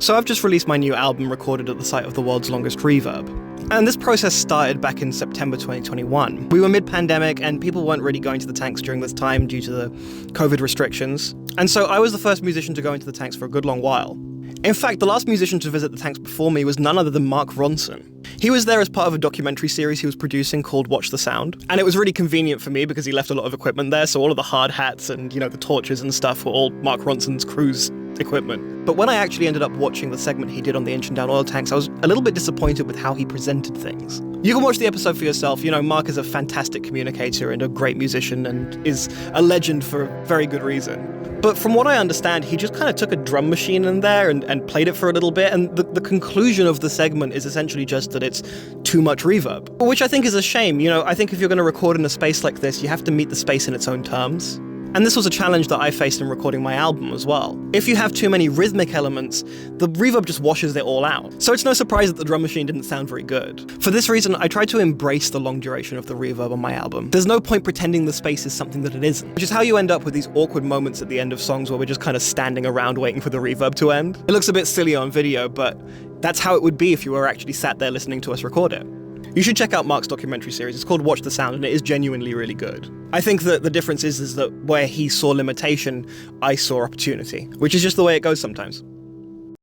So I've just released my new album recorded at the site of the world's longest reverb. And this process started back in September 2021. We were mid-pandemic and people weren't really going to the tanks during this time due to the COVID restrictions. And so I was the first musician to go into the tanks for a good long while. In fact, the last musician to visit the tanks before me was none other than Mark Ronson. He was there as part of a documentary series he was producing called Watch the Sound. And it was really convenient for me because he left a lot of equipment there, so all of the hard hats and, the torches and stuff were all Mark Ronson's crew's equipment. But when I actually ended up watching the segment he did on the Inch and Down oil tanks, I was a little bit disappointed with how he presented things. You can watch the episode for yourself. Mark is a fantastic communicator and a great musician and is a legend for a very good reason. But from what I understand, he just kind of took a drum machine in there and played it for a little bit, and the conclusion of the segment is essentially just that it's too much reverb, which I think is a shame. I think if you're going to record in a space like this, you have to meet the space in its own terms. And this was a challenge that I faced in recording my album as well. If you have too many rhythmic elements, the reverb just washes it all out. So it's no surprise that the drum machine didn't sound very good. For this reason, I tried to embrace the long duration of the reverb on my album. There's no point pretending the space is something that it isn't, which is how you end up with these awkward moments at the end of songs where we're just kind of standing around waiting for the reverb to end. It looks a bit silly on video, but that's how it would be if you were actually sat there listening to us record it. You should check out Mark's documentary series. It's called Watch the Sound, and it is genuinely really good. I think that the difference is that where he saw limitation, I saw opportunity, which is just the way it goes sometimes.